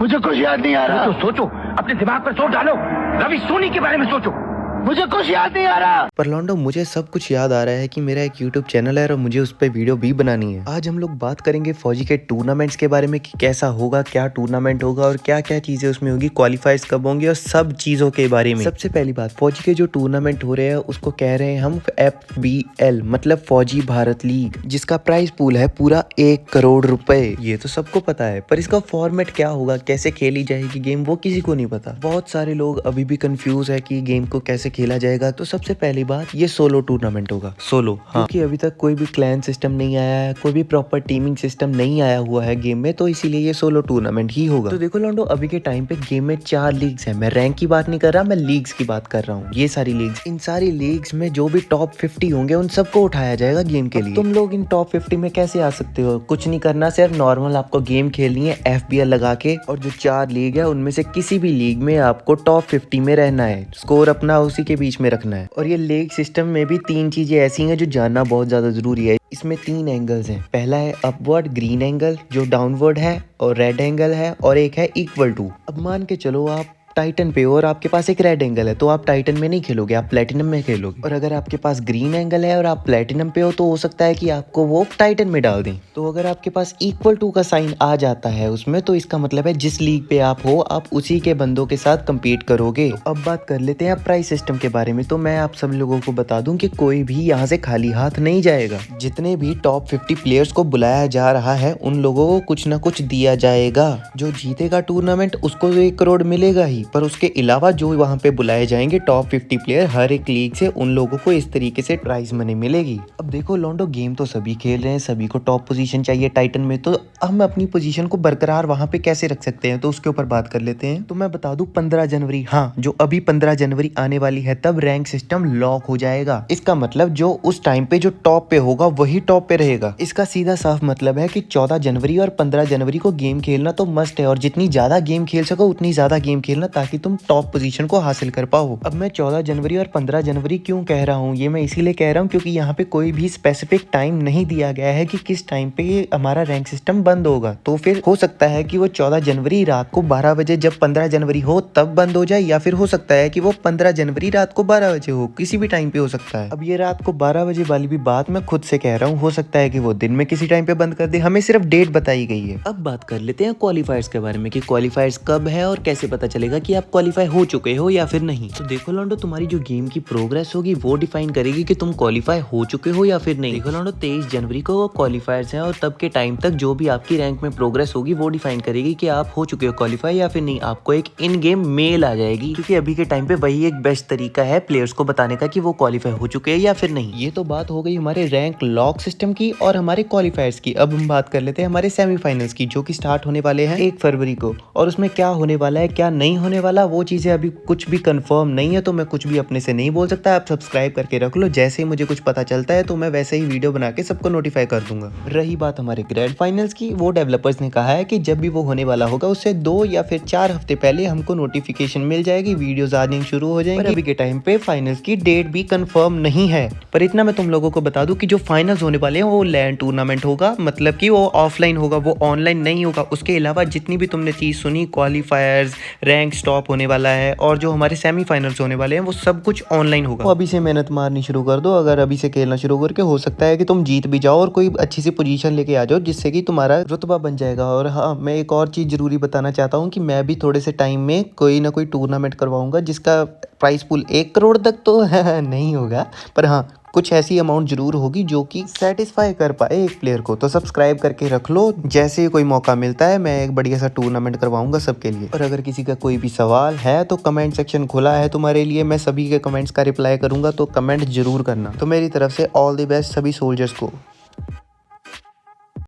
मुझे कुछ याद नहीं आ रहा। तो सोचो, अपने दिमाग पर जोर डालो, रवि सोनी के बारे में सोचो। मुझे कुछ याद नहीं आ रहा। पर लॉन्डो, मुझे सब कुछ याद आ रहा है कि मेरा एक YouTube चैनल है और मुझे उस पर वीडियो भी बनानी है। आज हम लोग बात करेंगे फौजी के टूर्नामेंट्स के बारे में कि कैसा होगा, क्या टूर्नामेंट होगा और क्या क्या चीजें उसमें होगी, क्वालिफाइज कब होंगे और सब चीजों के बारे में। सबसे पहली बात, फौजी के जो टूर्नामेंट हो रहे हैं उसको कह रहे हैं हम FBL, मतलब फौजी भारत लीग, जिसका प्राइस पूल है पूरा 1 करोड़ रुपए। ये तो सबको पता है, पर इसका फॉर्मेट क्या होगा, कैसे खेली जाएगी गेम, वो किसी को नहीं पता। बहुत सारे लोग अभी भी कंफ्यूज है कि गेम को कैसे खेला जाएगा। तो सबसे पहली बात, ये सोलो टूर्नामेंट होगा। सोलो, हाँ, क्योंकि अभी तक कोई भी क्लैन सिस्टम नहीं आया है, कोई भी प्रॉपर टीमिंग सिस्टम नहीं आया हुआ है गेम में, तो इसीलिए ये सोलो टूर्नामेंट ही होगा। तो देखो लॉन्डो, अभी के टाइम पे गेम में 4 लीग्स है। मैं रैंक की बात नहीं कर रहा, मैं लीग्स की बात कर रहा हूँ। ये सारी लीग्स, इन सारी लीग्स में जो भी टॉप 50 होंगे उन सबको उठाया जाएगा गेम के लिए। तुम लोग इन टॉप 50 में कैसे आ सकते हो? कुछ नहीं करना, सिर्फ नॉर्मल आपको गेम खेलनी है FBL लगा के, और जो 4 लीग है उनमें से किसी भी लीग में आपको टॉप 50 में रहना है। स्कोर अपना उसी के बीच में रखना है। और ये लीग सिस्टम में भी 3 चीजें ऐसी हैं जो जानना बहुत ज्यादा जरूरी है। इसमें 3 एंगल्स हैं। पहला है अपवर्ड ग्रीन एंगल, जो डाउनवर्ड है, और रेड एंगल है, और एक है इक्वल टू। अब मान के चलो आप टाइटन पे हो और आपके पास एक रेड एंगल है, तो आप टाइटन में नहीं खेलोगे, आप प्लेटिनम में खेलोगे। और अगर आपके पास ग्रीन एंगल है और आप प्लेटिनम पे हो, तो हो सकता है कि आपको वो टाइटन में डाल दें। तो अगर आपके पास इक्वल टू का साइन आ जाता है उसमें, तो इसका मतलब है जिस लीग पे आप हो, आप उसी के बंदों के साथ कम्पीट करोगे। तो अब बात कर लेते हैं प्राइस सिस्टम के बारे में। तो मैं आप सब लोगों को बता दूं कि कोई भी यहाँ से खाली हाथ नहीं जाएगा। जितने भी टॉप 50 प्लेयर्स को बुलाया जा रहा है, उन लोगों को कुछ ना कुछ दिया जाएगा। जो जीतेगा टूर्नामेंट उसको 1 करोड़ मिलेगा ही, पर उसके अलावा जो वहाँ पे बुलाए जाएंगे टॉप 50 प्लेयर हर एक लीग से, उन लोगों को इस तरीके से प्राइज मनी मिलेगी। अब देखो लॉन्डो, गेम तो सभी खेल रहे हैं, सभी को टॉप पोजीशन चाहिए टाइटन में, तो हम अपनी पोजीशन को बरकरार वहाँ पे कैसे रख सकते हैं, तो उसके ऊपर बात कर लेते हैं। तो मैं बता दूं 15 जनवरी, हाँ, जो अभी 15 जनवरी आने वाली है, तब रैंक सिस्टम लॉक हो जाएगा। इसका मतलब जो उस टाइम पे जो टॉप पे होगा वही टॉप पे रहेगा। इसका सीधा साफ मतलब है कि 14 जनवरी और 15 जनवरी को गेम खेलना तो मस्ट है, और जितनी ज्यादा गेम खेल सको उतनी ज्यादा गेम खेलना, ताकि तुम टॉप पोजीशन को हासिल कर पाओ। अब मैं 14 जनवरी और 15 जनवरी क्यों कह रहा हूँ, ये मैं इसीलिए कह रहा हूँ क्योंकि यहाँ पे कोई भी स्पेसिफिक टाइम नहीं दिया गया है कि किस टाइम पे ये हमारा रैंक सिस्टम बंद होगा। तो फिर हो सकता है कि वो 14 जनवरी रात को 12 बजे जब 15 जनवरी हो तब बंद हो जाए, या फिर हो सकता है कि वो 15 जनवरी रात को 12 बजे हो, किसी भी टाइम पे हो सकता है। अब ये रात को 12 बजे वाली भी बात मैं खुद से कह रहा हूँ, हो सकता है कि वो दिन में किसी टाइम पे बंद कर दे, हमें सिर्फ डेट बताई गई है। अब बात कर लेते हैं क्वालिफायर्स के बारे में कि क्वालिफायर्स कब है और कैसे पता चलेगा कि आप क्वालिफाई हो चुके हो या फिर नहीं। तो देखो लॉन्डो, तुम्हारी जो गेम की प्रोग्रेस होगी वो डिफाइन करेगी कि तुम क्वालिफाई हो चुके हो या फिर नहीं। देखो लॉन्डो, 23 जनवरी को क्वालिफायर्स हैं, और तब के टाइम तक जो भी आपकी रैंक में प्रोग्रेस होगी वो डिफाइन करेगी कि आप हो चुके हो क्वालिफाई या फिर नहीं। आपको एक इन गेम मेल आ जाएगी, क्योंकि अभी के टाइम पे वही एक बेस्ट तरीका है प्लेयर्स को बताने का कि वो क्वालिफाई हो चुके हैं या फिर नहीं। ये तो बात हो गई हमारे रैंक लॉक सिस्टम की और हमारे क्वालिफायर्स की। अब हम बात कर लेते हैं हमारे सेमीफाइनल्स की, जो कि स्टार्ट होने वाले हैं 1 फरवरी को। और उसमें क्या होने वाला है, क्या नहीं होने वाला, वो चीजें अभी कुछ भी कंफर्म नहीं है, तो मैं कुछ भी अपने से नहीं बोल सकता। आप सब्सक्राइब करके रख लो, जैसे ही मुझे कुछ पता चलता है तो मैं वैसे ही वीडियो बना के सबको नोटिफाई कर दूंगा। रही बात हमारे ग्रैंड फाइनल्स की, वो डेवलपर्स ने कहा है कि जब भी वो होने वाला होगा उससे 2 या फिर 4 हफ्ते पहले हमको नोटिफिकेशन मिल जाएगी, वीडियोस आनी शुरू हो जाएंगी। पर अभी के टाइम पे फाइनल्स की डेट भी कंफर्म नहीं है। पर इतना मैं तुम लोगों को बता दूं कि जो फाइनल्स होने वाले हैं वो लैंड टूर्नामेंट होगा, मतलब कि वो ऑफलाइन होगा, वो ऑनलाइन नहीं होगा। उसके अलावा जितनी भी तुमने चीज सुनी, क्वालिफायर्स, रैंक स्टॉप होने वाला है, और जो हमारे सेमीफाइनल्स होने वाले हैं, वो सब कुछ ऑनलाइन होगा। तो अभी से मेहनत मारनी शुरू कर दो। अगर अभी से खेलना शुरू करके हो सकता है कि तुम जीत भी जाओ और कोई अच्छी सी पोजीशन लेके आ जाओ, जिससे कि तुम्हारा रुतबा बन जाएगा। और हाँ, मैं एक और चीज जरूरी बताना चाहता हूँ कि मैं भी थोड़े से टाइम में कोई ना कोई टूर्नामेंट करवाऊंगा, जिसका प्राइस पूल 1 करोड़ तक तो नहीं होगा, पर हाँ कुछ ऐसी अमाउंट जरूर होगी जो कि सेटिस्फाई कर पाए एक प्लेयर को। तो सब्सक्राइब करके रख लो, जैसे ही कोई मौका मिलता है मैं एक बढ़िया सा टूर्नामेंट करवाऊंगा सबके लिए। और अगर किसी का कोई भी सवाल है तो कमेंट सेक्शन खुला है तुम्हारे लिए, मैं सभी के कमेंट्स का रिप्लाई करूंगा, तो कमेंट जरूर करना। तो मेरी तरफ से ऑल द बेस्ट सभी सोल्जर्स को।